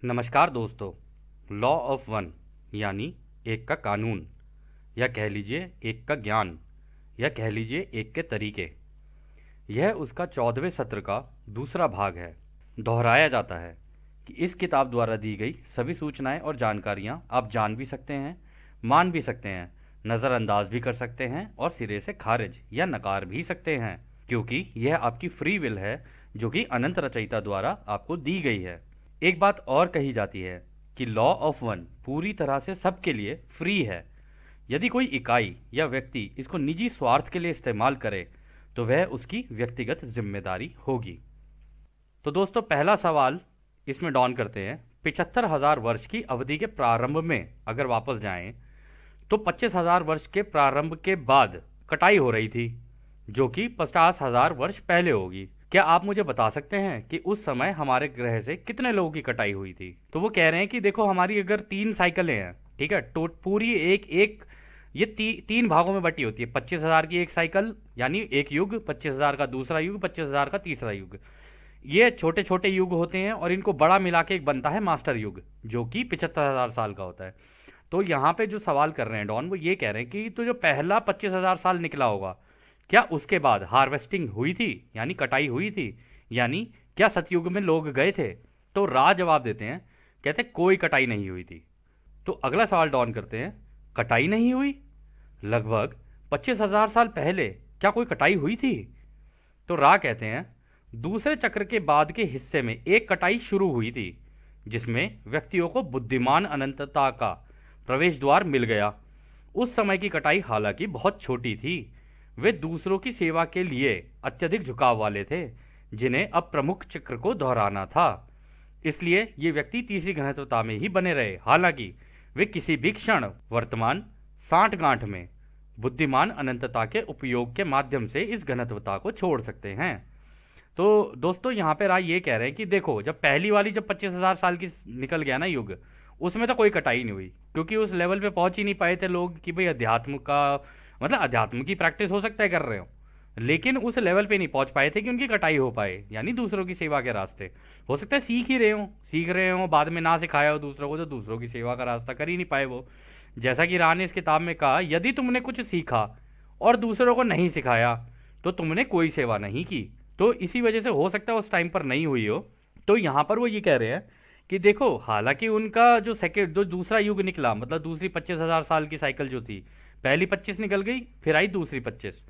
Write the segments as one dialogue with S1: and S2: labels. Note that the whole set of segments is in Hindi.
S1: नमस्कार दोस्तों। लॉ ऑफ वन यानी एक का कानून, या कह लीजिए एक का ज्ञान, या कह लीजिए एक के तरीके, यह उसका 14वें सत्र का दूसरा भाग है। दोहराया जाता है कि इस किताब द्वारा दी गई सभी सूचनाएं और जानकारियां आप जान भी सकते हैं, मान भी सकते हैं, नज़रअंदाज भी कर सकते हैं और सिरे से खारिज या नकार भी सकते हैं, क्योंकि यह आपकी फ्री विल है जो कि अनंत रचयिता द्वारा आपको दी गई है। एक बात और कही जाती है कि लॉ ऑफ वन पूरी तरह से सबके लिए फ्री है। यदि कोई इकाई या व्यक्ति इसको निजी स्वार्थ के लिए इस्तेमाल करे तो वह उसकी व्यक्तिगत जिम्मेदारी होगी। तो दोस्तों, पहला सवाल इसमें डॉन करते हैं। 75,000 वर्ष की अवधि के प्रारंभ में अगर वापस जाएं तो 25,000 वर्ष के प्रारंभ के बाद कटाई हो रही थी, जो कि 50,000 वर्ष पहले होगी। क्या आप मुझे बता सकते हैं कि उस समय हमारे ग्रह से कितने लोगों की कटाई हुई थी? तो वो कह रहे हैं कि देखो, हमारी अगर 3 साइकिलें हैं, ठीक है, तो पूरी एक एक ये तीन भागों में बटी होती है। 25,000 की एक साइकिल यानी एक युग, 25,000 का दूसरा युग, 25,000 का तीसरा युग। ये छोटे छोटे युग होते हैं और इनको बड़ा मिला के एक बनता है मास्टर युग, जो कि 75,000 साल का होता है। तो यहाँ पे जो सवाल कर रहे हैं डॉन, वो ये कह रहे हैं कि तो जो पहला 25,000 साल निकला होगा, क्या उसके बाद हार्वेस्टिंग हुई थी, यानी कटाई हुई थी, यानी क्या सतयुग में लोग गए थे? तो रा जवाब देते हैं, कहते कोई कटाई नहीं हुई थी। तो अगला सवाल डॉन करते हैं, कटाई नहीं हुई? लगभग 25,000 साल पहले क्या कोई कटाई हुई थी? तो रा कहते हैं, दूसरे चक्र के बाद के हिस्से में एक कटाई शुरू हुई थी, जिसमें व्यक्तियों को बुद्धिमान अनंतता का प्रवेश द्वार मिल गया। उस समय की कटाई हालांकि बहुत छोटी थी। वे दूसरों की सेवा के लिए अत्यधिक झुकाव वाले थे, जिन्हें अब प्रमुख चक्र को दोहराना था। इसलिए ये व्यक्ति तीसरी घनत्वता में ही बने रहे, हालांकि वे किसी भी क्षण वर्तमान सांठगांठ में बुद्धिमान अनंतता के उपयोग के माध्यम से इस घनत्वता को छोड़ सकते हैं। तो दोस्तों, यहाँ पे राय ये कह रहे हैं कि देखो, जब पहली वाली जब 25,000 साल की निकल गया ना युग, उसमें तो कोई कटाई नहीं हुई, क्योंकि उस लेवल पे पहुंच ही नहीं पाए थे लोग कि भाई अध्यात्म का मतलब अध्यात्म की प्रैक्टिस हो सकता है कर रहे हो, लेकिन उस लेवल पे नहीं पहुंच पाए थे कि उनकी कटाई हो पाए, यानी दूसरों की सेवा के रास्ते। हो सकता है सीख रहे हो, बाद में ना सिखाया हो दूसरों को, तो दूसरों की सेवा का रास्ता कर ही नहीं पाए वो। जैसा कि राह ने इस किताब में कहा, यदि तुमने कुछ सीखा और दूसरों को नहीं सिखाया तो तुमने कोई सेवा नहीं की। तो इसी वजह से हो सकता है उस टाइम पर नहीं हुई हो। तो यहाँ पर वो ये कह रहे हैं कि देखो, हालांकि उनका जो सेकेंड जो दूसरा युग निकला, मतलब दूसरी 25,000 साल की साइकिल जो थी, पहली 25 निकल गई, फिर आई दूसरी 25।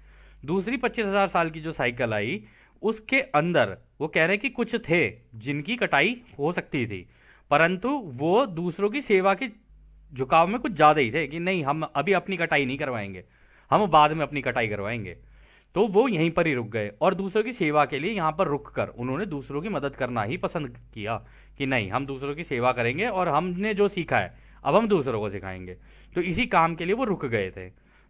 S1: दूसरी 25,000 साल की जो साइकिल आई, उसके अंदर वो कह रहे हैं कि कुछ थे जिनकी कटाई हो सकती थी, परंतु वो दूसरों की सेवा के झुकाव में कुछ ज़्यादा ही थे कि नहीं, हम अभी अपनी कटाई नहीं करवाएंगे, हम बाद में अपनी कटाई करवाएंगे। तो वो यहीं पर ही रुक गए और दूसरों की सेवा के लिए यहाँ पर रुक कर उन्होंने दूसरों की मदद करना ही पसंद किया कि नहीं, हम दूसरों की सेवा करेंगे और हमने जो सीखा है अब हम दूसरों को सिखाएंगे। तो इसी काम के लिए वो रुक गए थे।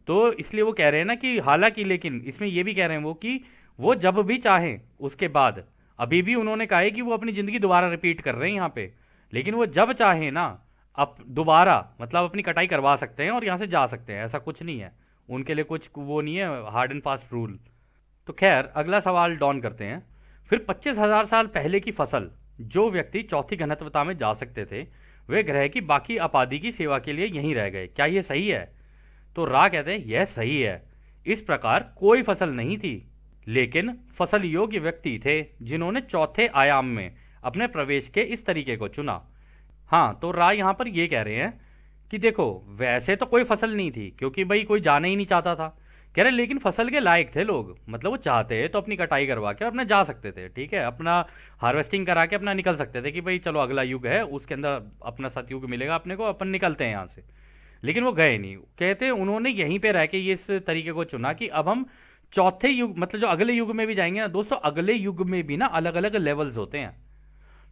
S1: तो इसलिए वो कह रहे हैं ना कि हालांकि, लेकिन इसमें ये भी कह रहे हैं वो कि वो जब भी चाहें उसके बाद, अभी भी उन्होंने कहा है कि वो अपनी ज़िंदगी दोबारा रिपीट कर रहे हैं यहाँ पे, लेकिन वो जब चाहें ना अब दोबारा मतलब अपनी कटाई करवा सकते हैं और यहाँ से जा सकते हैं, ऐसा कुछ नहीं है उनके लिए, कुछ वो नहीं है हार्ड एंड फास्ट रूल। तो खैर, अगला सवाल डॉन करते हैं। फिर 25,000 साल पहले की फसल, जो व्यक्ति चौथी घनत्वता में जा सकते थे, वे ग्रह की बाकी आबादी की सेवा के लिए यहीं रह गए, क्या यह सही है? तो रा कहते हैं यह सही है। इस प्रकार कोई फसल नहीं थी, लेकिन फसल योग्य व्यक्ति थे जिन्होंने चौथे आयाम में अपने प्रवेश के इस तरीके को चुना। हाँ, तो रा यहाँ पर ये कह रहे हैं कि देखो, वैसे तो कोई फसल नहीं थी, क्योंकि भाई कोई जाना ही नहीं चाहता था, कह रहे, लेकिन फसल के लायक थे लोग, मतलब वो चाहते तो अपनी कटाई करवा के अपने जा सकते थे, ठीक है, अपना हार्वेस्टिंग करा के अपना निकल सकते थे कि भाई चलो अगला युग है, उसके अंदर अपना सतयुग मिलेगा अपने को, अपन निकलते हैं यहाँ से। लेकिन वो गए नहीं, कहते उन्होंने यहीं पे रह के ये इस तरीके को चुना कि अब हम चौथे युग, मतलब जो अगले युग में भी जाएंगे ना दोस्तों, अगले युग में भी ना अलग अलग लेवल्स होते हैं।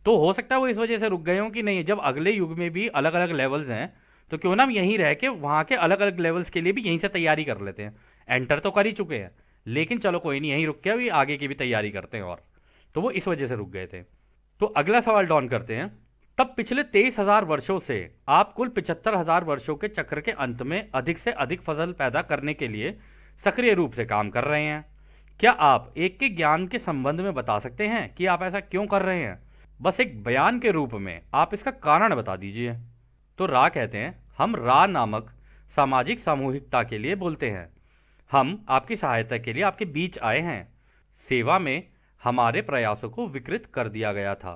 S1: तो हो सकता है वो इस वजह से रुक गए हों कि नहीं, जब अगले युग में भी अलग अलग लेवल्स हैं तो क्यों ना हम यहीं रह के वहाँ के अलग अलग लेवल्स के लिए भी यहीं से तैयारी कर लेते हैं। एंटर तो कर ही चुके हैं, लेकिन चलो कोई नहीं, यहीं रुक के अभी आगे की भी तैयारी करते हैं। और तो वो इस वजह से रुक गए थे। तो अगला सवाल डॉन करते हैं। तब पिछले 23,000 वर्षों से आप कुल 75,000 वर्षों के चक्र के अंत में अधिक से अधिक फसल पैदा करने के लिए सक्रिय रूप से काम कर रहे हैं। क्या आप एक के ज्ञान के संबंध में बता सकते हैं कि आप ऐसा क्यों कर रहे हैं? बस एक बयान के रूप में आप इसका कारण बता दीजिए। तो रा कहते हैं, हम रा नामक सामाजिक सामूहिकता के लिए बोलते हैं। हम आपकी सहायता के लिए आपके बीच आए हैं। सेवा में हमारे प्रयासों को विकृत कर दिया गया था।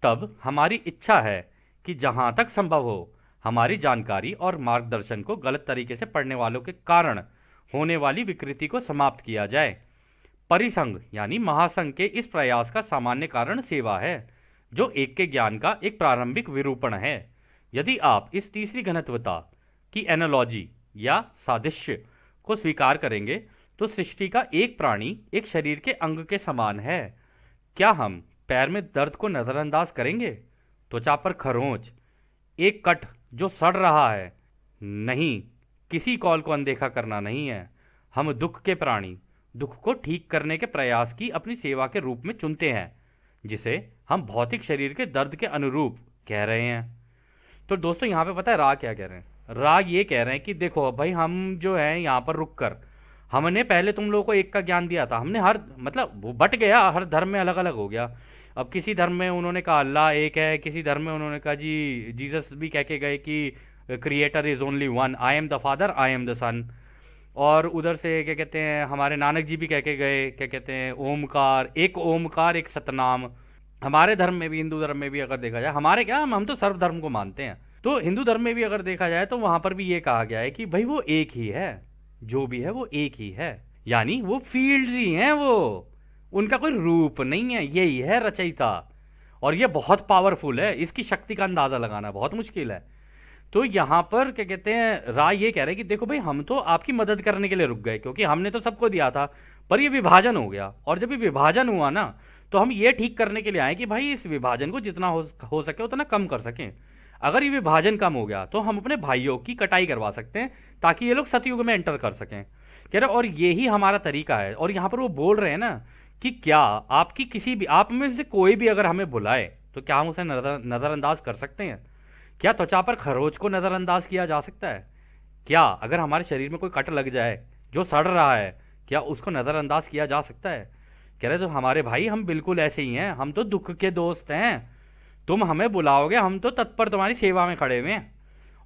S1: तब हमारी इच्छा है कि जहां तक संभव हो हमारी जानकारी और मार्गदर्शन को गलत तरीके से पढ़ने वालों के कारण होने वाली विकृति को समाप्त किया जाए। परिसंघ यानी महासंघ के इस प्रयास का सामान्य कारण सेवा है, जो एक के ज्ञान का एक प्रारंभिक विरूपण है। यदि आप इस तीसरी घनत्वता की एनालॉजी या सादृश्य को स्वीकार करेंगे तो सृष्टि का एक प्राणी एक शरीर के अंग के समान है। क्या हम पैर में दर्द को नजरअंदाज करेंगे? त्वचा पर खरोंच, एक कट जो सड़ रहा है? नहीं, किसी कॉल को अनदेखा करना नहीं है। हम दुख के प्राणी, दुख को ठीक करने के प्रयास की अपनी सेवा के रूप में चुनते हैं, जिसे हम भौतिक शरीर के दर्द के अनुरूप कह रहे हैं। तो दोस्तों यहाँ पे पता है रा क्या कह रहे हैं? रा ये कह रहे हैं कि देखो भाई, हम जो है यहाँ पर रुक कर हमने पहले तुम लोगों को एक का ज्ञान दिया था। हमने हर मतलब वो बट गया, हर धर्म में अलग अलग हो गया। अब किसी धर्म में उन्होंने कहा अल्लाह एक है, किसी धर्म में उन्होंने कहा जी जीसस भी कह के गए कि creator is only one, I am the father, I am the son. और उधर से क्या कहते हैं, हमारे नानक जी भी कह के गए, क्या कहते हैं, ओमकार एक सतनाम। हमारे धर्म में भी, हिंदू धर्म में भी अगर देखा जाए, हमारे क्या, हम तो सर्व धर्म को मानते हैं, तो हिंदू धर्म में भी अगर देखा जाए तो वहां पर भी ये कहा गया है कि भाई वो एक ही है, जो भी है वो एक ही है। यानी वो फील्ड्स ही हैं, वो उनका कोई रूप नहीं है, यही है रचयिता। और ये बहुत पावरफुल है, इसकी शक्ति का अंदाजा लगाना बहुत मुश्किल है। तो यहाँ पर क्या कहते हैं, राय ये कह रहे हैं कि देखो भाई, हम तो आपकी मदद करने के लिए रुक गए, क्योंकि हमने तो सबको दिया था, पर ये विभाजन हो गया। और जब ये विभाजन हुआ ना, तो हम ये ठीक करने के लिए आए कि भाई इस विभाजन को जितना हो सके उतना कम कर सकें। अगर ये विभाजन कम हो गया तो हम अपने भाइयों की कटाई करवा सकते हैं, ताकि ये लोग सतयुग में एंटर कर सकें, कह रहे। और यही हमारा तरीका है। और यहाँ पर वो बोल रहे हैं ना कि क्या आपकी किसी भी, आप में से कोई भी अगर हमें बुलाए तो क्या हम उसे नज़रअंदाज कर सकते हैं? क्या त्वचा पर खरोच को नज़रअंदाज किया जा सकता है? क्या अगर हमारे शरीर में कोई कट लग जाए जो सड़ रहा है, क्या उसको नज़रअंदाज किया जा सकता है? कह रहे तो हमारे भाई, हम बिल्कुल ऐसे ही हैं, हम तो दुख के दोस्त हैं। तुम हमें बुलाओगे, हम तो तत्पर तुम्हारी सेवा में खड़े हुए हैं।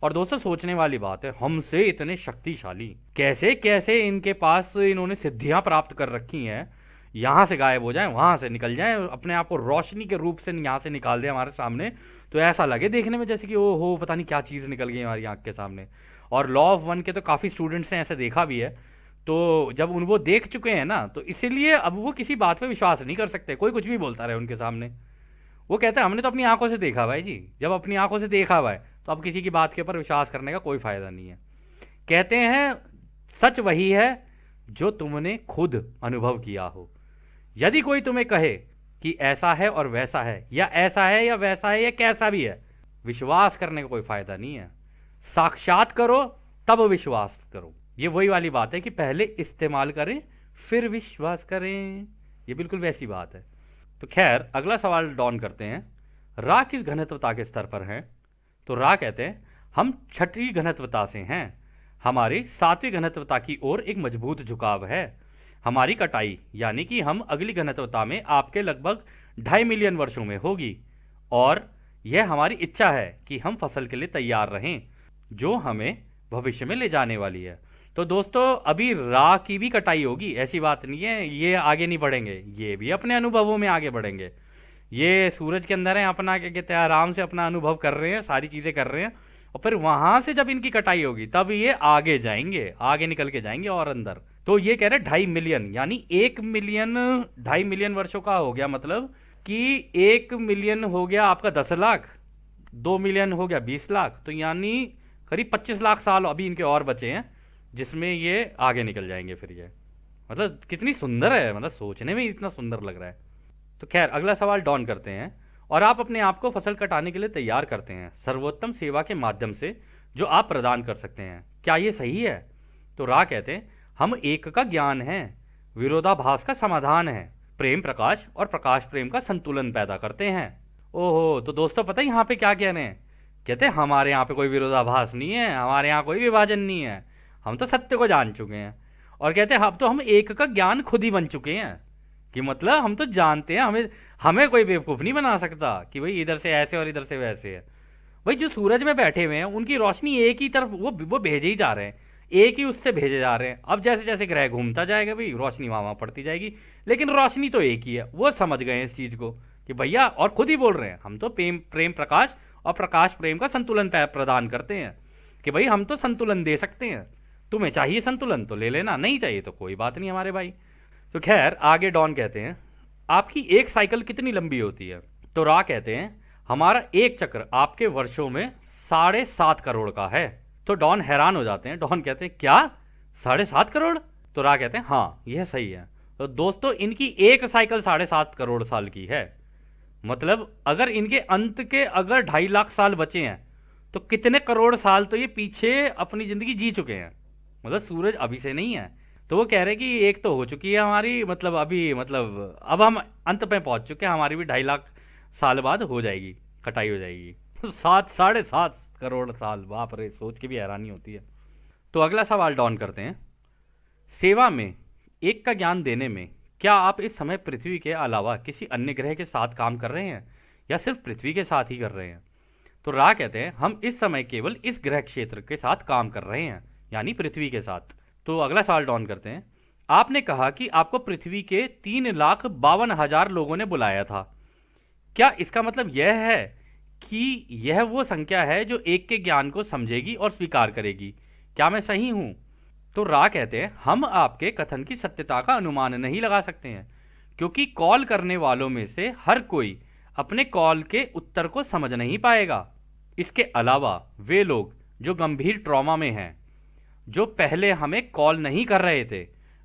S1: और दोस्तों सोचने वाली बात है, हमसे इतने शक्तिशाली कैसे कैसे इनके पास इन्होंने सिद्धियां प्राप्त कर रखी हैं, यहाँ से गायब हो जाएं, वहाँ से निकल जाएं, अपने आप को रोशनी के रूप से यहाँ से निकाल दें हमारे सामने, तो ऐसा लगे देखने में जैसे कि ओ हो पता नहीं क्या चीज़ निकल गई हमारी आँख के सामने। और लॉ ऑफ वन के तो काफ़ी स्टूडेंट्स ने ऐसे देखा भी है। तो जब वो देख चुके हैं ना, तो इसीलिए अब वो किसी बात पे विश्वास नहीं कर सकते, कोई कुछ भी बोलता रहे उनके सामने। वो कहते हैं हमने तो अपनी आंखों से देखा भाई जी, जब अपनी आंखों से देखा हुआ है तो अब किसी की बात के ऊपर विश्वास करने का कोई फायदा नहीं है। कहते हैं सच वही है जो तुमने खुद अनुभव किया हो। यदि कोई तुम्हें कहे कि ऐसा है और वैसा है, या ऐसा है या वैसा है, या कैसा भी है, विश्वास करने का कोई फायदा नहीं है। साक्षात करो तब विश्वास करो। ये वही वाली बात है कि पहले इस्तेमाल करें फिर विश्वास करें, ये बिल्कुल वैसी बात है। तो खैर अगला सवाल डॉन करते हैं, रा किस घनत्वता के स्तर पर हैं? तो रा कहते हैं हम छठी घनत्वता से हैं। हमारी सातवीं घनत्वता की ओर एक मजबूत झुकाव है। हमारी कटाई यानी कि हम अगली घनत्वता में आपके लगभग 2.5 मिलियन वर्षों में होगी, और यह हमारी इच्छा है कि हम फसल के लिए तैयार रहें जो हमें भविष्य में ले जाने वाली है। तो दोस्तों अभी रा की भी कटाई होगी, ऐसी बात नहीं है ये आगे नहीं बढ़ेंगे, ये भी अपने अनुभवों में आगे बढ़ेंगे। ये सूरज के अंदर है, अपना क्या कहते हैं, आराम से अपना अनुभव कर रहे हैं, सारी चीज़ें कर रहे हैं, और फिर वहां से जब इनकी कटाई होगी तब ये आगे जाएंगे, आगे निकल के जाएंगे और अंदर। तो ये कह रहे 2.5 मिलियन, यानी 1 मिलियन 2.5 मिलियन वर्षों का हो गया, मतलब कि 1 मिलियन हो गया आपका 10 लाख, 2 मिलियन हो गया 20 लाख, तो यानी करीब 25 लाख साल अभी इनके और बचे हैं, जिसमें ये आगे निकल जाएंगे। फिर ये मतलब कितनी सुंदर है, मतलब सोचने में इतना सुंदर लग रहा है। तो खैर अगला सवाल डॉन करते हैं, और आप अपने आप को फसल कटाने के लिए तैयार करते हैं सर्वोत्तम सेवा के माध्यम से जो आप प्रदान कर सकते हैं। क्या ये सही है? तो रा कहते हैं हम एक का ज्ञान है, विरोधाभास का समाधान है, प्रेम प्रकाश और प्रकाश प्रेम का संतुलन पैदा करते हैं। ओहो, तो दोस्तों पता है यहाँ पे क्या कह रहे हैं? कहते हैं हमारे यहाँ पे कोई विरोधाभास नहीं है, हमारे यहाँ कोई विभाजन नहीं है, हम तो सत्य को जान चुके हैं। और कहते हैं अब तो हम एक का ज्ञान खुद ही बन चुके हैं, कि मतलब हम तो जानते हैं, हमें हमें कोई बेवकूफ़ नहीं बना सकता कि भाई इधर से ऐसे और इधर से वैसे है। भाई जो सूरज में बैठे हुए हैं उनकी रोशनी एक ही तरफ वो भेजे ही जा रहे हैं, एक ही उससे भेजे जा रहे हैं। अब जैसे जैसे ग्रह घूमता जाएगा भाई रोशनी वहां वहां पड़ती जाएगी, लेकिन रोशनी तो एक ही है। वो समझ गए हैं इस चीज को कि भैया, और खुद ही बोल रहे हैं हम तो प्रेम प्रेम प्रकाश और प्रकाश प्रेम का संतुलन प्रदान करते हैं कि भाई हम तो संतुलन दे सकते हैं, तुम्हें चाहिए संतुलन तो ले लेना, नहीं चाहिए तो कोई बात नहीं हमारे भाई। तो खैर आगे डॉन कहते हैं, आपकी एक साइकिल कितनी लंबी होती है? तो रा कहते हैं, हमारा एक चक्र आपके वर्षों में 7.5 करोड़ का है। तो डॉन हैरान हो जाते हैं। डॉन कहते हैं, क्या 7.5 करोड़? तो रा कहते हैं, हाँ यह सही है। तो दोस्तों इनकी एक साइकिल 7.5 करोड़ साल की है। मतलब अगर इनके अंत के अगर 2.5 लाख साल बचे हैं तो कितने करोड़ साल तो ये पीछे अपनी जिंदगी जी चुके हैं। मतलब सूरज अभी से नहीं है। तो वो कह रहे हैं कि एक तो हो चुकी है हमारी, मतलब अभी, मतलब अब हम अंत पे पहुंच चुके हैं, हमारी भी 2.5 लाख साल बाद हो जाएगी, कटाई हो जाएगी। 7.5 करोड़ साल, बाप रे, सोच के भी हैरानी होती है। तो अगला सवाल डॉन करते हैं, सेवा में एक का ज्ञान देने में क्या आप इस समय पृथ्वी के अलावा किसी अन्य ग्रह के साथ काम कर रहे हैं या सिर्फ पृथ्वी के साथ ही कर रहे हैं? तो रा कहते हैं, हम इस समय केवल इस ग्रह क्षेत्र के साथ काम कर रहे हैं, यानी पृथ्वी के साथ। तो अगला सवाल डॉन करते हैं, आपने कहा कि आपको पृथ्वी के 3,52,000 लोगों ने बुलाया था। क्या इसका मतलब यह है कि यह वो संख्या है जो एक के ज्ञान को समझेगी और स्वीकार करेगी? क्या मैं सही हूं? तो रा कहते हैं, हम आपके कथन की सत्यता का अनुमान नहीं लगा सकते हैं, क्योंकि कॉल करने वालों में से हर कोई अपने कॉल के उत्तर को समझ नहीं पाएगा। इसके अलावा वे लोग जो गंभीर ट्रॉमा में हैं, जो पहले हमें कॉल नहीं कर रहे थे,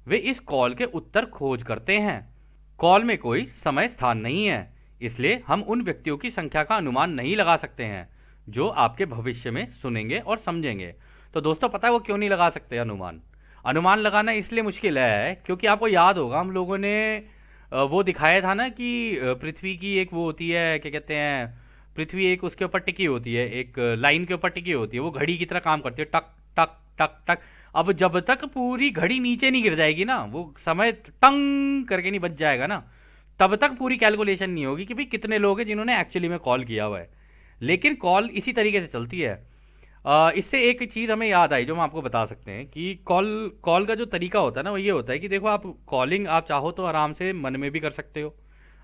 S1: वे इस कॉल के उत्तर खोज करते हैं। कॉल में कोई समय स्थान नहीं है, इसलिए हम उन व्यक्तियों की संख्या का अनुमान नहीं लगा सकते हैं जो आपके भविष्य में सुनेंगे और समझेंगे। तो दोस्तों पता है वो क्यों नहीं लगा सकते अनुमान? अनुमान लगाना इसलिए मुश्किल है क्योंकि आपको याद होगा हम लोगों ने वो दिखाया था ना कि पृथ्वी की एक वो होती है, क्या कहते हैं, पृथ्वी एक उसके ऊपर टिकी होती है, एक लाइन के ऊपर टिकी होती है, वो घड़ी की तरह काम करती है, टक टक टक टक। अब जब तक पूरी घड़ी नीचे नहीं गिर जाएगी ना, वो समय टंग करके नहीं बच जाएगा ना, तब तक पूरी कैलकुलेशन नहीं होगी कि भाई कितने लोग हैं जिन्होंने एक्चुअली में कॉल किया हुआ है। लेकिन कॉल इसी तरीके से चलती है। इससे एक चीज़ हमें याद आई जो हम आपको बता सकते हैं कि कॉल कॉल का जो तरीका होता है ना वो ये होता है कि देखो, आप कॉलिंग आप चाहो तो आराम से मन में भी कर सकते हो,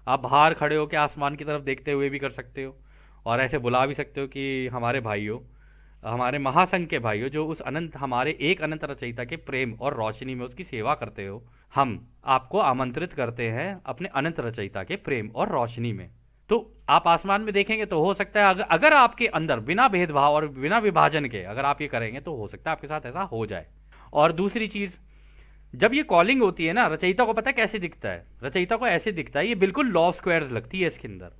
S1: आप बाहर खड़े हो के आसमान की तरफ देखते हुए भी कर सकते हो, और ऐसे बुला भी सकते हो कि हमारे भाइयों, हमारे महासंघ के भाइयों जो उस अनंत, हमारे एक अनंत रचयिता के प्रेम और रोशनी में उसकी सेवा करते हो, हम आपको आमंत्रित करते हैं अपने अनंत रचयिता के प्रेम और रोशनी में। तो आप आसमान में देखेंगे तो हो सकता है अगर आपके अंदर बिना भेदभाव और बिना विभाजन के अगर आप ये करेंगे तो हो सकता है आपके साथ ऐसा हो जाए। और दूसरी चीज, जब ये कॉलिंग होती है ना, रचयिता को पता है कैसे दिखता है? रचयिता को ऐसे दिखता है, ये बिल्कुल लॉ ऑफ स्क्वायर्स लगती है इसके अंदर।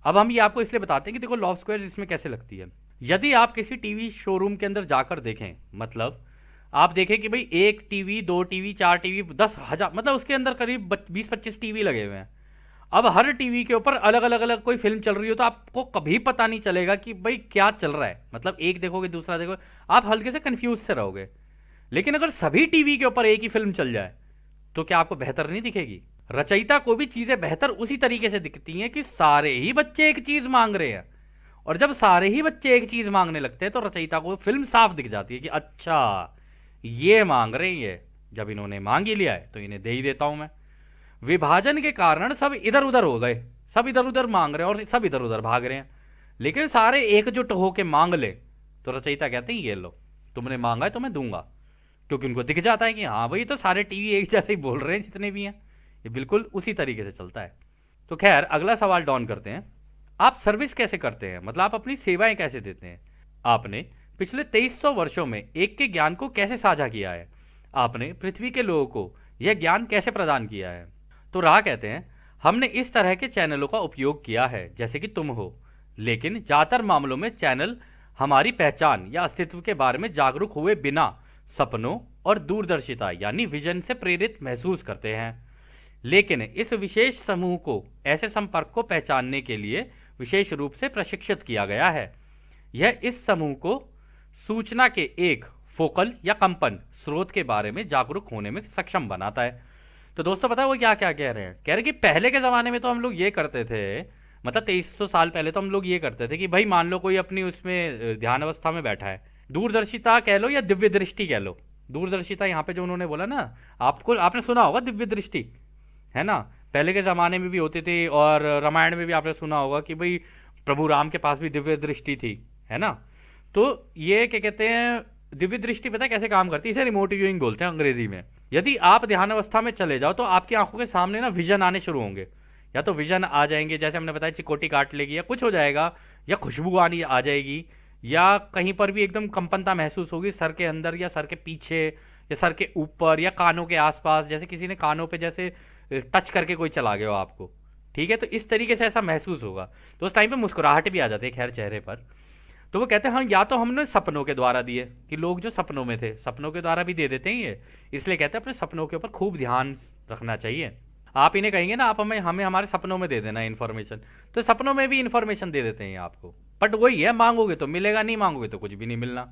S1: अब हम ये आपको इसलिए बताते हैं कि देखो लॉ ऑफ स्क्वायर्स इसमें कैसे लगती है। यदि आप किसी टीवी शोरूम के अंदर जाकर देखें, मतलब आप देखें कि भाई 1 टीवी, 2 टीवी, 4 टीवी, 10,000, मतलब उसके अंदर करीब 20-25 टीवी लगे हुए हैं। अब हर टीवी के ऊपर अलग अलग अलग कोई फिल्म चल रही हो तो आपको कभी पता नहीं चलेगा कि भाई क्या चल रहा है। मतलब एक देखोगे दूसरा देखोगे, आप हल्के से कंफ्यूज से रहोगे। लेकिन अगर सभी टीवी के ऊपर एक ही फिल्म चल जाए तो क्या आपको बेहतर नहीं दिखेगी? रचयिता को भी चीजें बेहतर उसी तरीके से दिखती हैं कि सारे ही बच्चे एक चीज मांग रहे हैं, और जब सारे ही बच्चे एक चीज मांगने लगते हैं तो रचयिता को फिल्म साफ दिख जाती है कि अच्छा ये मांग रहे हैं, ये जब इन्होंने मांग ही लिया है तो इन्हें दे ही देता हूं मैं। विभाजन के कारण सब इधर उधर हो गए, सब इधर उधर मांग रहे हैं और सब इधर उधर भाग रहे हैं, लेकिन सारे एकजुट होके मांग ले तो रचयिता कहते हैं ये लो, तुमने मांगा है तो मैं दूंगा, क्योंकि उनको दिख जाता है कि हाँ भाई तो सारे टीवी एक जैसे ही बोल रहे हैं जितने भी हैं। ये बिल्कुल उसी तरीके से चलता है। तो खैर अगला सवाल डॉन करते हैं, आप सर्विस कैसे करते हैं? मतलब आप अपनी सेवाएं कैसे देते हैं? आपने पिछले 2300 वर्षों में एक के ज्ञान को कैसे साझा किया है? आपने पृथ्वी के लोगों को यह ज्ञान कैसे प्रदान किया है? तो राह कहते हैं, हमने इस तरह के चैनलों का उपयोग किया है जैसे कि तुम हो, लेकिन ज्यादातर मामलों में चैनल हमारी पहचान या अस्तित्व के बारे में जागरूक हुए बिना सपनों और दूरदर्शिता यानी विजन से प्रेरित महसूस करते हैं। लेकिन इस विशेष समूह को ऐसे संपर्क को पहचानने के लिए विशेष रूप से प्रशिक्षित किया गया है। यह इस समूह को सूचना के एक फोकल या कंपन स्रोत के बारे में जागरूक होने में सक्षम बनाता है। तो दोस्तों पता है वो क्या क्या कह रहे हैं? कह रहे हैं कि पहले के ज़माने में तो हम लोग ये करते थे, मतलब 2300 साल पहले तो हम लोग ये करते थे कि भाई मान लो कोई अपनी उसमें ध्यान अवस्था में बैठा है, दूरदर्शिता कह लो या दिव्य दृष्टि कह लो। दूरदर्शिता यहाँ पे जो उन्होंने बोला ना, आपको आपने सुना होगा दिव्य दृष्टि, है ना? पहले के ज़माने में भी होती थी, और रामायण में भी आपने सुना होगा कि भाई प्रभु राम के पास भी दिव्य दृष्टि थी, है ना? तो ये क्या कहते हैं, दिव्य दृष्टि पता है कैसे काम करती है? इसे रिमोट व्यूइंग बोलते हैं अंग्रेजी में। यदि आप ध्यान अवस्था में चले जाओ तो आपकी आंखों के सामने ना विजन आने शुरू होंगे, या तो विजन आ जाएंगे, जैसे हमने बताया चिकोटी काट लेगी या कुछ हो जाएगा, या खुशबू आनी आ जाएगी, या कहीं पर भी एकदम कंपनता महसूस होगी सर के अंदर या सर के पीछे या सर के ऊपर या कानों के आसपास, जैसे किसी ने कानों पे जैसे टच करके कोई चला गया हो आपको, ठीक है? तो इस तरीके से ऐसा महसूस होगा। तो उस टाइम पे मुस्कुराहट भी आ जाती है खैर चेहरे पर। तो वो कहते हैं हाँ, या तो हमने सपनों के द्वारा दिए, कि लोग जो सपनों में थे सपनों के द्वारा भी दे देते हैं ये, इसलिए कहते हैं अपने सपनों के ऊपर खूब ध्यान रखना चाहिए। आप इन्हें कहेंगे ना, आप हमें हमें हमारे सपनों में दे देना इन्फॉर्मेशन, तो सपनों में भी इन्फॉर्मेशन दे देते हैं ये आपको। बट वही है, मांगोगे तो मिलेगा, नहीं मांगोगे तो कुछ भी नहीं मिलना।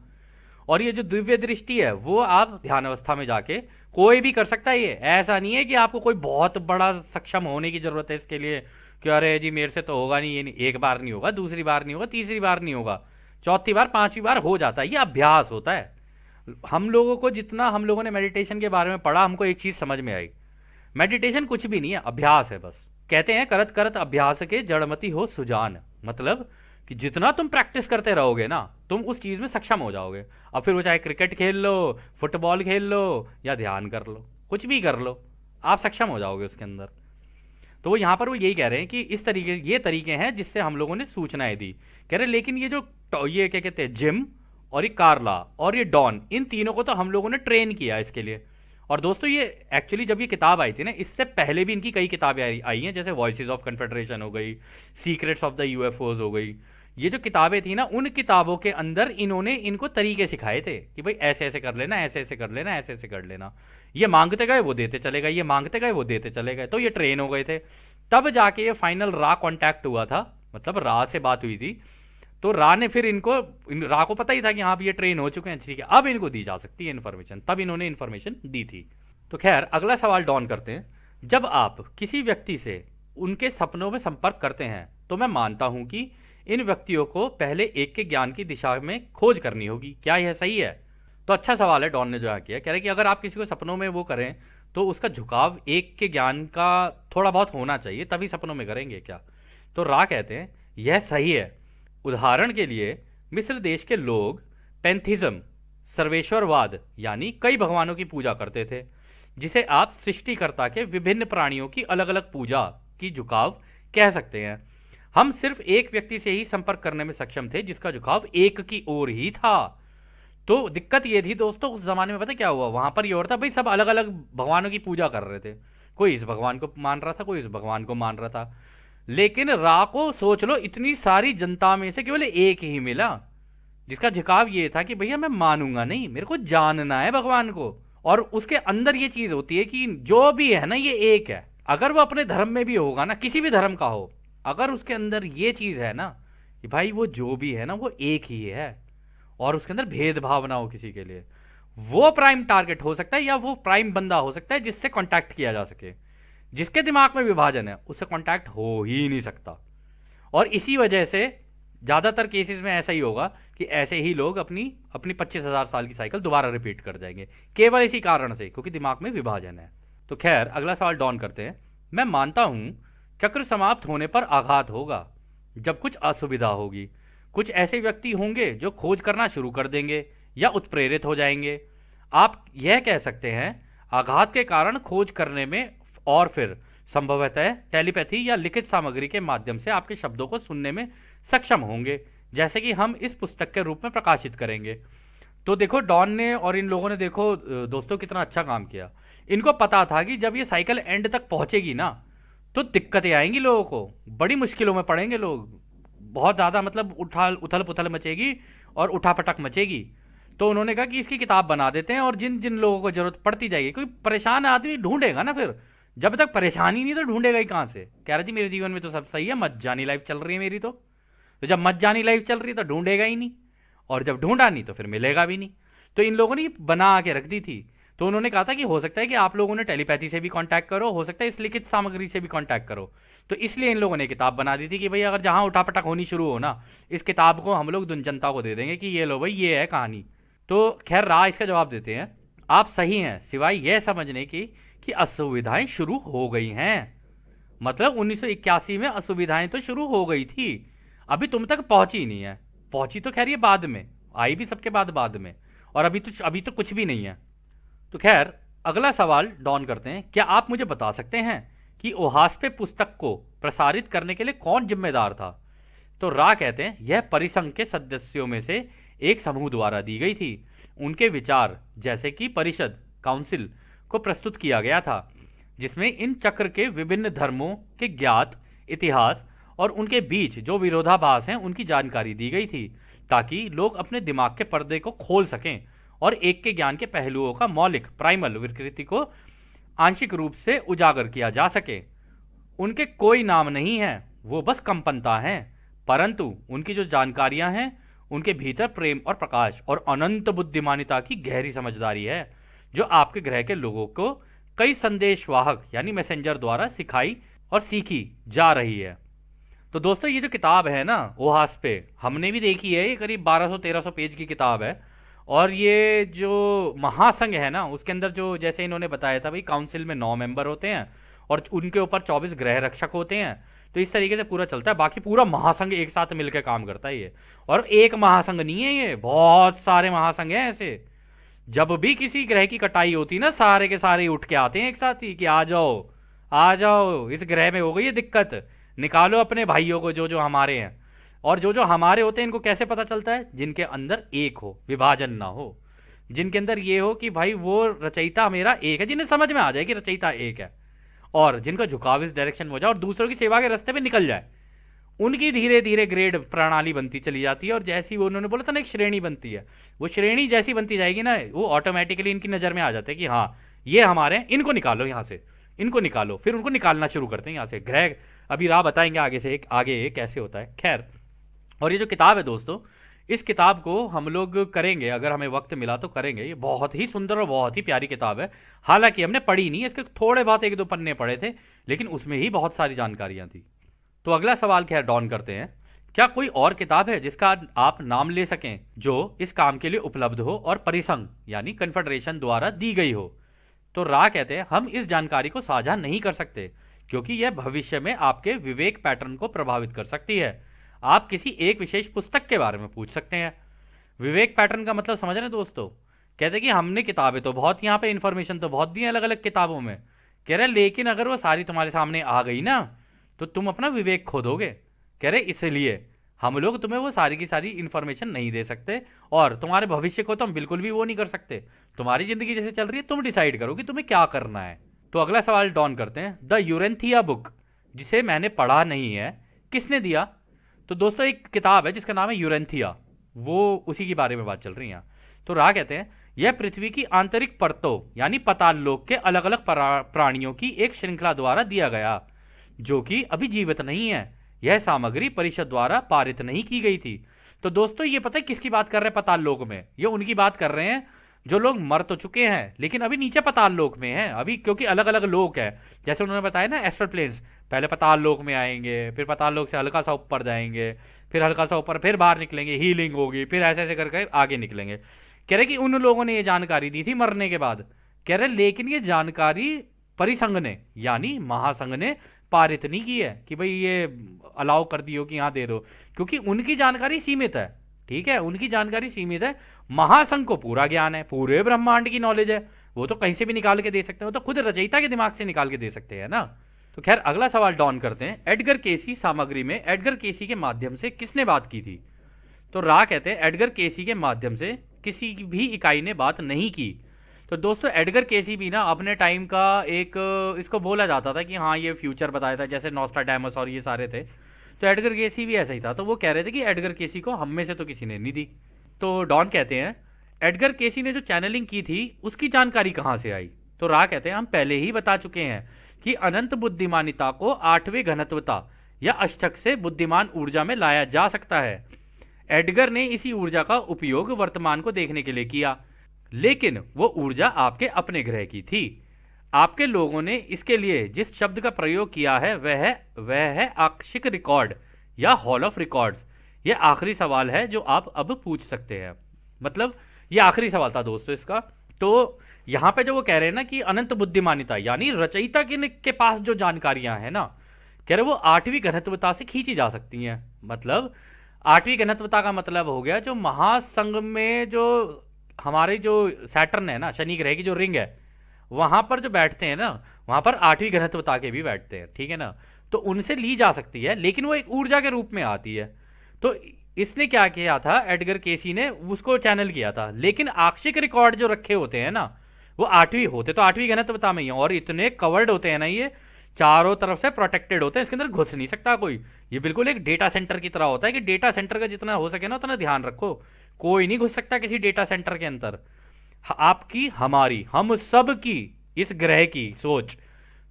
S1: और ये जो दिव्य दृष्टि है वो आप ध्यान अवस्था में जाके कोई भी कर सकता है। ये ऐसा नहीं है कि आपको कोई बहुत बड़ा सक्षम होने की जरूरत है इसके लिए, कि अरे जी मेरे से तो होगा नहीं, ये नहीं, एक बार नहीं होगा, दूसरी बार नहीं होगा, तीसरी बार नहीं होगा, चौथी बार पांचवी बार हो जाता है। ये अभ्यास होता है। हम लोगों को जितना हम लोगों ने मेडिटेशन के बारे में पढ़ा, हमको एक चीज समझ में आई, मेडिटेशन कुछ भी नहीं है, अभ्यास है बस। कहते हैं करत करत अभ्यास के जड़मति हो सुजान, मतलब कि जितना तुम प्रैक्टिस करते रहोगे ना, तुम उस चीज में सक्षम हो जाओगे। अब फिर वो चाहे क्रिकेट खेल लो, फुटबॉल खेल लो, या ध्यान कर लो, कुछ भी कर लो, आप सक्षम हो जाओगे उसके अंदर। तो वो यहाँ पर वो यही कह रहे हैं कि इस तरीके, ये तरीके हैं जिससे हम लोगों ने सूचनाएं दी। कह रहे लेकिन ये जो ये क्या कहते हैं, जिम और ये कार्ला और ये डॉन, इन तीनों को तो हम लोगों ने ट्रेन किया इसके लिए। और दोस्तों ये एक्चुअली जब ये किताब आई थी ना, इससे पहले भी इनकी कई किताबें आई हैं, जैसे वॉइसेस ऑफ कन्फेडरेशन हो गई, सीक्रेट्स ऑफ द यूएफओज हो गई। ये जो किताबें थी ना, उन किताबों के अंदर इन्होंने इनको तरीके सिखाए थे कि भाई ऐसे ऐसे कर लेना, ऐसे ऐसे कर लेना, ऐसे ऐसे कर लेना। ये मांगते गए वो देते चले गए, ये मांगते गए वो देते चले गए, तो ये ट्रेन हो गए थे। तब जाके ये फाइनल रा कांटेक्ट हुआ था, मतलब रा से बात हुई थी। तो रा ने फिर इनको, रा को पता ही था कि हाँ ये ट्रेन हो चुके हैं, ठीक है अब इनको दी जा सकती है इन्फॉर्मेशन, तब इन्होंने इन्फॉर्मेशन दी थी। तो खैर अगला सवाल डॉन करते हैं। जब आप किसी व्यक्ति से उनके सपनों में संपर्क करते हैं तो मैं मानता हूं कि इन व्यक्तियों को पहले एक के ज्ञान की दिशा में खोज करनी होगी, क्या यह सही है? तो अच्छा सवाल है डॉन ने जो किया, कह रहे कि अगर आप किसी को सपनों में वो करें तो उसका झुकाव एक के ज्ञान का थोड़ा बहुत होना चाहिए, तभी सपनों में करेंगे क्या? तो रा कहते हैं यह सही है। उदाहरण के लिए मिस्र देश के लोग पैंथिज्म, सर्वेश्वरवाद यानी कई भगवानों की पूजा करते थे, जिसे आप सृष्टिकर्ता के विभिन्न प्राणियों की अलग अलग पूजा की झुकाव कह सकते हैं। हम सिर्फ एक व्यक्ति से ही संपर्क करने में सक्षम थे जिसका झुकाव एक की ओर ही था। तो दिक्कत ये थी दोस्तों, उस जमाने में पता क्या हुआ, वहां पर ये और था भाई, सब अलग अलग भगवानों की पूजा कर रहे थे, कोई इस भगवान को मान रहा था, कोई इस भगवान को मान रहा था। लेकिन रा को सोच लो, इतनी सारी जनता में से केवल एक ही मिला जिसका झुकाव ये था कि भैया मैं मानूंगा नहीं, मेरे को जानना है भगवान को। और उसके अंदर ये चीज होती है कि जो भी है ना ये एक है। अगर वो अपने धर्म में भी होगा ना, किसी भी धर्म का हो, अगर उसके अंदर ये चीज है ना कि भाई वो जो भी है ना वो एक ही है, और उसके अंदर भेदभाव ना हो किसी के लिए, वो प्राइम टारगेट हो सकता है, या वो प्राइम बंदा हो सकता है जिससे कांटेक्ट किया जा सके। जिसके दिमाग में विभाजन है उससे कांटेक्ट हो ही नहीं सकता। और इसी वजह से ज्यादातर केसेस में ऐसा ही होगा कि ऐसे ही लोग अपनी अपनी 25,000 साल की साइकिल दोबारा रिपीट कर जाएंगे, केवल इसी कारण से, क्योंकि दिमाग में विभाजन है। तो खैर अगला सवाल डॉन करते हैं। मैं मानता हूं चक्र समाप्त होने पर आघात होगा, जब कुछ असुविधा होगी। कुछ ऐसे व्यक्ति होंगे जो खोज करना शुरू कर देंगे या उत्प्रेरित हो जाएंगे। आप यह कह सकते हैं आघात के कारण खोज करने में, और फिर संभवतः टेलीपैथी या लिखित सामग्री के माध्यम से आपके शब्दों को सुनने में सक्षम होंगे, जैसे कि हम इस पुस्तक के रूप में प्रकाशित करेंगे। तो देखो डॉन ने और इन लोगों ने देखो दोस्तों कितना अच्छा काम किया। इनको पता था कि जब ये साइकिल एंड तक पहुंचेगी ना तो दिक्कतें आएंगी, लोगों को बड़ी मुश्किलों में पड़ेंगे लोग, बहुत ज़्यादा मतलब उथल पुथल मचेगी और उठापटक मचेगी। तो उन्होंने कहा कि इसकी किताब बना देते हैं, और जिन जिन लोगों को जरूरत पड़ती जाएगी, कोई परेशान आदमी ढूंढेगा ना, फिर जब तक परेशानी नहीं तो ढूंढेगा ही कहाँ से? कह रहा जी मेरे जीवन में तो सब सही है, मत जानी लाइफ चल रही है मेरी, तो जब मत जानी लाइफ चल रही है तो ढूंढेगा ही नहीं, और जब ढूंढा नहीं तो फिर मिलेगा भी नहीं। तो इन लोगों ने बना के रख दी थी। तो उन्होंने कहा था कि हो सकता है कि आप लोगों ने टेलीपैथी से भी कांटेक्ट करो, हो सकता है इस लिखित सामग्री से भी कांटेक्ट करो। तो इसलिए इन लोगों ने किताब बना दी थी कि भाई अगर जहां उठापटक होनी शुरू हो ना, इस किताब को हम लोग जनता को दे देंगे कि ये लो भाई, ये है कहानी। तो खैर रा इसका जवाब देते हैं, आप सही हैं सिवाय यह समझने की कि असुविधाएं शुरू हो गई हैं। मतलब 1981 में असुविधाएं तो शुरू हो गई थी, अभी तुम तक पहुंची नहीं है। पहुंची तो खैर ये बाद में आई, भी सबके बाद बाद में, और अभी तो कुछ भी नहीं है। तो खैर अगला सवाल डॉन करते हैं, क्या आप मुझे बता सकते हैं कि ओहास्पे पुस्तक को प्रसारित करने के लिए कौन जिम्मेदार था? तो रा कहते हैं यह परिसंघ के सदस्यों में से एक समूह द्वारा दी गई थी। उनके विचार जैसे कि परिषद काउंसिल को प्रस्तुत किया गया था, जिसमें इन चक्र के विभिन्न धर्मों के ज्ञात इतिहास और उनके बीच जो विरोधाभास हैं उनकी जानकारी दी गई थी, ताकि लोग अपने दिमाग के पर्दे को खोल सकें और एक के ज्ञान के पहलुओं का मौलिक प्राइमल विकृति को आंशिक रूप से उजागर किया जा सके। उनके कोई नाम नहीं है, वो बस कंपनता हैं, परंतु उनकी जो जानकारियां हैं उनके भीतर प्रेम और प्रकाश और अनंत बुद्धिमानिता की गहरी समझदारी है, जो आपके ग्रह के लोगों को कई संदेशवाहक यानी मैसेंजर द्वारा सिखाई और सीखी जा रही है। तो दोस्तों ये जो किताब है ना ओहास्पे, हमने भी देखी है, ये करीब 1200-1300 पेज की किताब है। और ये जो महासंघ है ना उसके अंदर जो जैसे इन्होंने बताया था भाई, काउंसिल में 9 मेंबर होते हैं और उनके ऊपर 24 ग्रह रक्षक होते हैं। तो इस तरीके से पूरा चलता है, बाकी पूरा महासंघ एक साथ मिलकर काम करता है ये। और एक महासंघ नहीं है ये, बहुत सारे महासंघ हैं ऐसे। जब भी किसी ग्रह की कटाई होती ना, सारे के सारे उठ के आते हैं एक साथ ही कि आ जाओ आ जाओ, इस ग्रह में हो गई है दिक्कत, निकालो अपने भाइयों को जो जो हमारे हैं। और जो जो हमारे होते हैं इनको कैसे पता चलता है? जिनके अंदर एक हो, विभाजन ना हो, जिनके अंदर ये हो कि भाई वो रचयिता मेरा एक है, जिन्हें समझ में आ जाए कि रचयिता एक है, और जिनका झुकाव इस डायरेक्शन में हो जाए और दूसरों की सेवा के रास्ते पे निकल जाए, उनकी धीरे धीरे ग्रेड प्रणाली बनती चली जाती है। और जैसी वो उन्होंने बोला था ना एक श्रेणी बनती है, वो श्रेणी जैसी बनती जाएगी ना, वो ऑटोमेटिकली इनकी नज़र में आ जाता है कि हाँ ये हमारे हैं, इनको निकालो यहाँ से, इनको निकालो। फिर उनको निकालना शुरू करते हैं यहाँ से ग्रह। अभी राह बताएंगे आगे से आगे कैसे होता है। खैर, और ये जो किताब है दोस्तों, इस किताब को हम लोग करेंगे, अगर हमें वक्त मिला तो करेंगे। ये बहुत ही सुंदर और बहुत ही प्यारी किताब है। हालांकि हमने पढ़ी नहीं है, इसके थोड़े बहुत 1-2 पन्ने पढ़े थे, लेकिन उसमें ही बहुत सारी जानकारियां थी। तो अगला सवाल खैर डॉन करते हैं, क्या कोई और किताब है जिसका आप नाम ले सकें जो इस काम के लिए उपलब्ध हो और परिसंघ यानी कन्फेडरेशन द्वारा दी गई हो? तो रा कहते हैं हम इस जानकारी को साझा नहीं कर सकते, क्योंकि यह भविष्य में आपके विवेक पैटर्न को प्रभावित कर सकती है। आप किसी एक विशेष पुस्तक के बारे में पूछ सकते हैं। विवेक पैटर्न का मतलब समझ रहे हैं दोस्तों? कहते हैं कि हमने किताबें तो बहुत, यहाँ पे इंफॉर्मेशन तो बहुत दी है अलग अलग किताबों में, कह रहे लेकिन अगर वो सारी तुम्हारे सामने आ गई ना तो तुम अपना विवेक खो दोगे। कह रहे इसलिए हम लोग तुम्हें वो सारी की सारी इंफॉर्मेशन नहीं दे सकते, और तुम्हारे भविष्य को तो हम बिल्कुल भी वो नहीं कर सकते। तुम्हारी जिंदगी जैसे चल रही है, तुम डिसाइड करो कि तुम्हें क्या करना है। तो अगला सवाल डॉन करते हैं, द यूरेंथिया बुक, जिसे मैंने पढ़ा नहीं है, किसने दिया? तो दोस्तों एक किताब है जिसका नाम है यूरेंथिया, वो उसी के बारे में बात चल रही है। तो राह कहते हैं यह पृथ्वी की आंतरिक परतों यानी पाताल लोक के अलग अलग प्राणियों की एक श्रृंखला द्वारा दिया गया, जो कि अभी जीवित नहीं है। यह सामग्री परिषद द्वारा पारित नहीं की गई थी। तो दोस्तों ये पता है किसकी बात कर रहे हैं पाताल लोक में? ये उनकी बात कर रहे हैं जो लोग मर तो चुके हैं लेकिन अभी नीचे पाताल लोक में हैं अभी, क्योंकि अलग अलग लोक है। जैसे उन्होंने बताया ना एस्ट्रल प्लेन्स, पहले पाताल लोक में आएंगे, फिर पाताल लोक से हल्का सा ऊपर जाएंगे, फिर हल्का सा ऊपर, फिर बाहर निकलेंगे, हीलिंग होगी, फिर ऐसे ऐसे करके आगे निकलेंगे। कह रहे कि उन लोगों ने ये जानकारी दी थी मरने के बाद। कह रहे लेकिन ये जानकारी परिसंघ ने यानी महासंघ ने पारित नहीं की है कि भाई ये अलाउ कर दियो कि यहाँ दे दो, क्योंकि उनकी जानकारी सीमित है। ठीक है, उनकी जानकारी सीमित है। महासंघ को पूरा ज्ञान है, पूरे ब्रह्मांड की नॉलेज है, वो तो कहीं से भी निकाल के दे सकते हैं, वो तो खुद रचयिता के दिमाग से निकाल के दे सकते हैं ना। तो खैर अगला सवाल डॉन करते हैं, एडगर केसी सामग्री में एडगर केसी के माध्यम से किसने बात की थी? तो रा कहते हैं एडगर केसी के माध्यम से किसी भी इकाई ने बात नहीं की। तो दोस्तों एडगर केसी भी ना अपने टाइम का एक, इसको बोला जाता था कि हाँ ये फ्यूचर बताया था, जैसे नॉस्ट्राडामस और ये सारे थे। तो एडगर केसी भी ऐसा ही था। तो वो कह रहे थे कि एडगर केसी को हम में से तो किसी ने नहीं दी। तो डॉन कहते हैं एडगर केसी ने जो चैनलिंग की थी उसकी जानकारी कहाँ से आई? तो रा कहते हैं हम पहले ही बता चुके हैं कि अनंत बुद्धिमानिता को 8वें घनत्वता या अष्टक से बुद्धिमान ऊर्जा में लाया जा सकता है। एडगर ने इसी ऊर्जा का उपयोग वर्तमान को देखने के लिए किया। लेकिन वो ऊर्जा आपके अपने ग्रह की थी। आपके लोगों ने इसके लिए जिस शब्द का प्रयोग किया है वह है आक्षिक रिकॉर्ड या हॉल ऑफ रिकॉर्ड्स। ये आखिरी सवाल है जो आप अब पूछ सकते हैं। मतलब ये आखिरी सवाल था दोस्तों इसका। तो यहाँ पे जो वो कह रहे हैं ना कि अनंत बुद्धिमानिता यानी रचयिता के पास जो जानकारियां हैं ना, कह रहे वो आठवीं घनत्वता से खींची जा सकती हैं। मतलब आठवीं घनत्वता का मतलब हो गया जो महासंघ में जो हमारे जो सैटर्न है ना, शनि ग्रह की जो रिंग है, वहां पर जो बैठते हैं ना, वहां पर आठवीं घनत्वता के भी बैठते हैं, ठीक है ना। तो उनसे ली जा सकती है, लेकिन वो एक ऊर्जा के रूप में आती है। तो इसने क्या किया था, एडगर केसी ने उसको चैनल किया था। लेकिन आक्षिक रिकॉर्ड जो रखे होते हैं ना, वो आठवीं होते तो आठवीं घनत्वता में ही हैं, और इतने कवर्ड होते हैं ना, ये चारों तरफ से प्रोटेक्टेड होते हैं, इसके अंदर घुस नहीं सकता कोई। ये बिल्कुल एक डेटा सेंटर की तरह होता है कि डेटा सेंटर का जितना हो सके ना उतना ध्यान रखो, कोई नहीं घुस सकता किसी डेटा सेंटर के अंदर। आपकी, हमारी, हम सब की, इस ग्रह की सोच,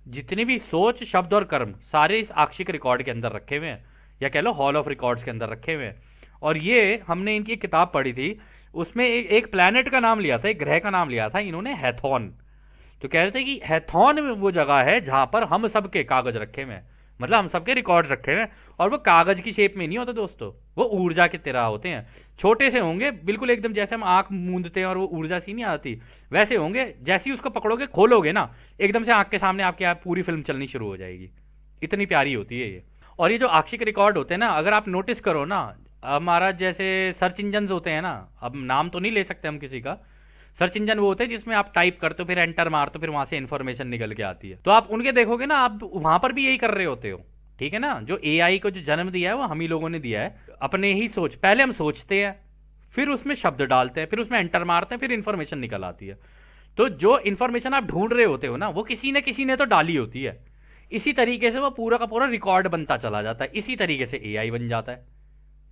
S1: जितनी भी सोच, शब्द और कर्म, सारे इस आक्षिक रिकॉर्ड के अंदर रखे हुए हैं, या कह लो हॉल ऑफ रिकॉर्ड्स के अंदर रखे हुए हैं। और ये हमने इनकी किताब पढ़ी थी, उसमें एक प्लैनेट का नाम लिया था, एक ग्रह का नाम लिया था इन्होंने, हैथॉन। तो कह रहे थे कि हैथॉन में वो जगह है जहां पर हम सबके कागज रखे हुए हैं, मतलब हम सबके रिकॉर्ड रखे हुए हैं। और वो कागज की शेप में नहीं होते दोस्तों, वो ऊर्जा की तरह होते हैं। छोटे से होंगे बिल्कुल, एकदम जैसे हम आंख मूंदते हैं और वो ऊर्जा सी नहीं आती, वैसे होंगे। जैसे ही उसको पकड़ोगे, खोलोगे ना, एकदम से आंख के सामने आपके आप पूरी फिल्म चलनी शुरू हो जाएगी। इतनी प्यारी होती है ये। और ये जो आक्षिक रिकॉर्ड होते हैं ना, अगर आप नोटिस करो ना, हमारा जैसे सर्च इंजन होते हैं ना, अब नाम तो नहीं ले सकते हम किसी का, सर्च इंजन वो होते हैं जिसमें आप टाइप करते हो, फिर एंटर मारते हो, फिर वहां से इन्फॉर्मेशन निकल के आती है। तो आप उनके देखोगे ना, आप वहां पर भी यही कर रहे होते हो, ठीक है ना। जो एआई को जो जन्म दिया है वो हम ही लोगों ने दिया है, अपने ही सोच। पहले हम सोचते हैं, फिर उसमें शब्द डालते हैं, फिर उसमें एंटर मारते हैं, फिर इन्फॉर्मेशन निकल आती है। तो जो इन्फॉर्मेशन आप ढूंढ रहे होते हो ना, वो किसी ने तो डाली होती है। इसी तरीके से वो पूरा का पूरा रिकॉर्ड बनता चला जाता है, इसी तरीके से एआई बन जाता है,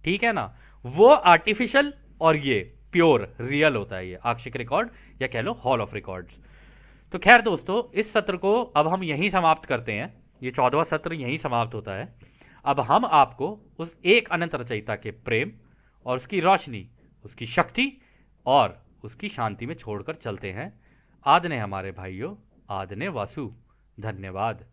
S1: ठीक है ना। वो आर्टिफिशियल और ये प्योर रियल होता है, ये आक्षिक रिकॉर्ड या कह लो हॉल ऑफ रिकॉर्ड्स। तो खैर दोस्तों, इस सत्र को अब हम यहीं समाप्त करते हैं। ये 14वां सत्र यहीं समाप्त होता है। अब हम आपको उस एक अनंत रचयिता के प्रेम और उसकी रोशनी, उसकी शक्ति और उसकी शांति में छोड़कर चलते हैं। आदने हमारे भाइयों, आदने वासु। धन्यवाद।